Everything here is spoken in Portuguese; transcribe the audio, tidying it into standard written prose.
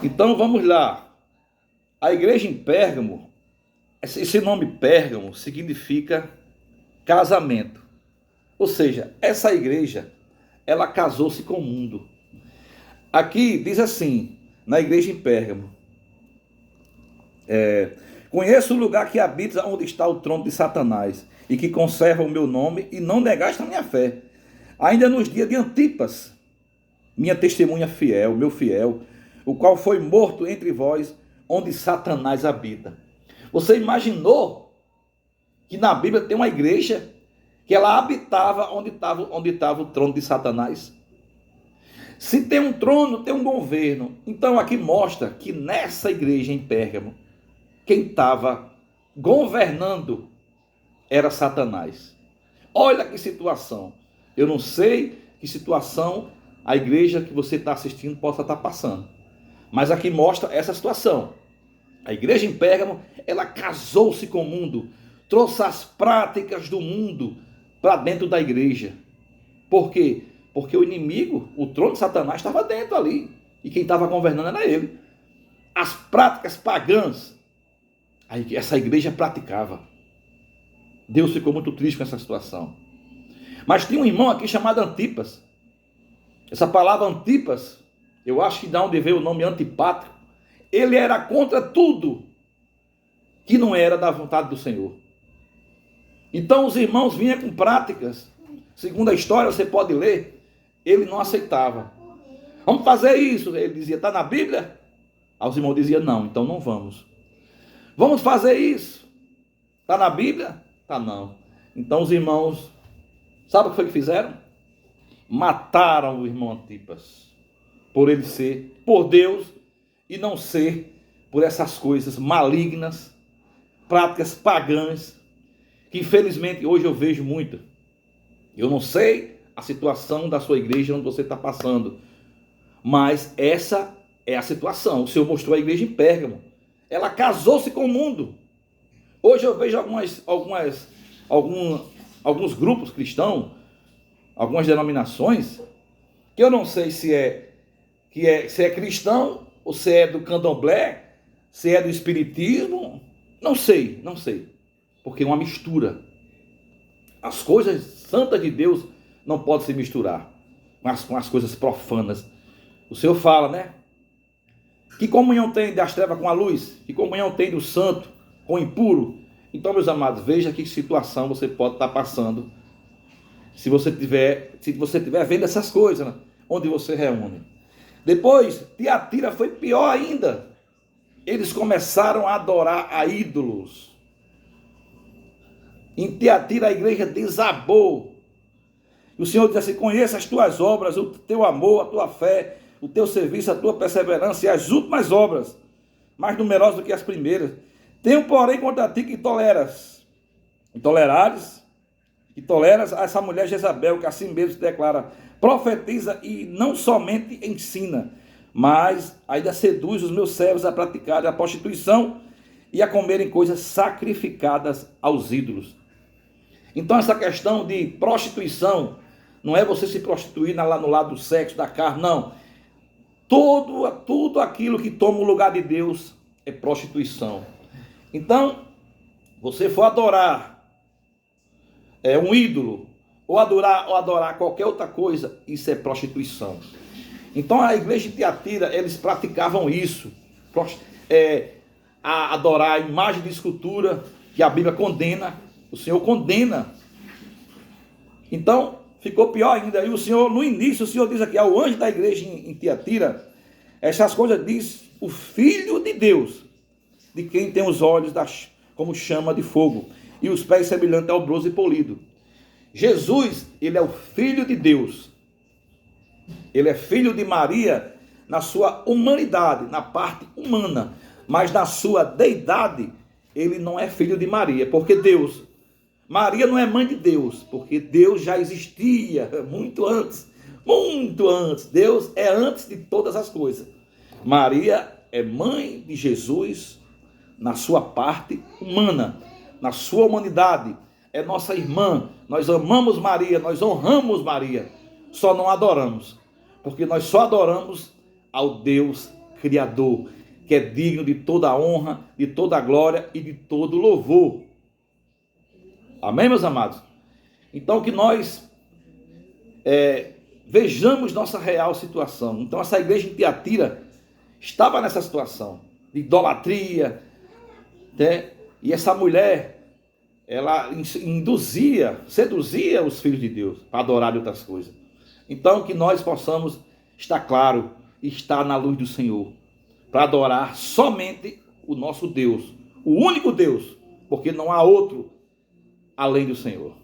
Então vamos lá. A igreja em Pérgamo, esse nome Pérgamo significa casamento. Ou seja, essa igreja, ela casou-se com o mundo. Aqui diz assim, na igreja em Pérgamo: conheço o lugar que habitas, onde está o trono de Satanás, e que conserva o meu nome, e não negaste a minha fé. Ainda nos dias de Antipas, minha testemunha fiel, meu fiel, o qual foi morto entre vós, onde Satanás habita. Você imaginou que na Bíblia tem uma igreja que ela habitava onde estava o trono de Satanás? Se tem um trono, tem um governo. Então aqui mostra que nessa igreja em Pérgamo, quem estava governando era Satanás. Olha que situação. Eu não sei que situação a igreja que você está assistindo possa estar passando, mas aqui mostra essa situação. A igreja em Pérgamo, ela casou-se com o mundo, trouxe as práticas do mundo para dentro da igreja. Por quê? Porque o inimigo, o trono de Satanás estava dentro ali, e quem estava governando era ele. As práticas pagãs, essa igreja praticava. Deus ficou muito triste com essa situação. Mas tinha um irmão aqui chamado Antipas. Essa palavra Antipas, eu acho que de onde veio o nome antipático. Ele era contra tudo que não era da vontade do Senhor. Então os irmãos vinham com práticas, segundo a história você pode ler, ele não aceitava. Vamos fazer isso, ele dizia, está na Bíblia? Aí os irmãos diziam, não, então não vamos. Vamos fazer isso, está na Bíblia? Tá, não. Então os irmãos, sabe o que foi que fizeram? Mataram o irmão Antipas, por ele ser por Deus e não ser por essas coisas malignas, práticas pagãs, que infelizmente hoje eu vejo muito. Eu não sei a situação da sua igreja onde você está passando, mas essa é a situação. O Senhor mostrou a igreja em Pérgamo. Ela casou-se com o mundo. Hoje eu vejo alguns grupos cristãos, algumas denominações, que eu não sei se é cristão, ou se é do candomblé, se é do espiritismo, não sei, porque é uma mistura. As coisas santas de Deus não podem se misturar com as coisas profanas. O Senhor fala, né? Que comunhão tem das trevas com a luz? Que comunhão tem do santo com o impuro? Então, meus amados, veja que situação você pode estar passando se você estiver vendo essas coisas, né? Onde você reúne. Depois, Tiatira foi pior ainda. Eles começaram a adorar a ídolos. Em Tiatira a igreja desabou. O Senhor diz assim: conheça as tuas obras, o teu amor, a tua fé, o teu serviço, a tua perseverança e as últimas obras, mais numerosas do que as primeiras. Tenho, porém, contra ti que toleras essa mulher Jezabel, que assim mesmo se declara, profetiza e não somente ensina, mas ainda seduz os meus servos a praticarem a prostituição e a comerem coisas sacrificadas aos ídolos. Então essa questão de prostituição não é você se prostituir lá no lado do sexo, da carne, não. Tudo aquilo que toma o lugar de Deus é prostituição. Então, você for adorar um ídolo, ou adorar qualquer outra coisa, isso é prostituição. Então a igreja de Tiatira, eles praticavam isso, a adorar a imagem de escultura, que a Bíblia condena, o Senhor condena. Então, ficou pior ainda. E o Senhor, no início, o Senhor diz aqui, ao anjo da igreja em Tiatira, essas coisas diz o Filho de Deus, de quem tem os olhos como chama de fogo, e os pés semelhantes ao bronze polido. Jesus, ele é o Filho de Deus. Ele é filho de Maria na sua humanidade, na parte humana. Mas na sua deidade, ele não é filho de Maria, porque Maria não é mãe de Deus, porque Deus já existia muito antes. Muito antes. Deus é antes de todas as coisas. Maria é mãe de Jesus na sua parte humana, na sua humanidade. É nossa irmã. Nós amamos Maria, nós honramos Maria. Só não adoramos, porque nós só adoramos ao Deus Criador, que é digno de toda a honra, de toda a glória e de todo louvor. Amém, meus amados? Então, que nós vejamos nossa real situação. Então, essa igreja em Tiatira estava nessa situação de idolatria, né? E essa mulher, ela seduzia os filhos de Deus para adorar outras coisas. Então, que nós possamos estar claro e estar na luz do Senhor, para adorar somente o nosso Deus, o único Deus, porque não há outro além do Senhor.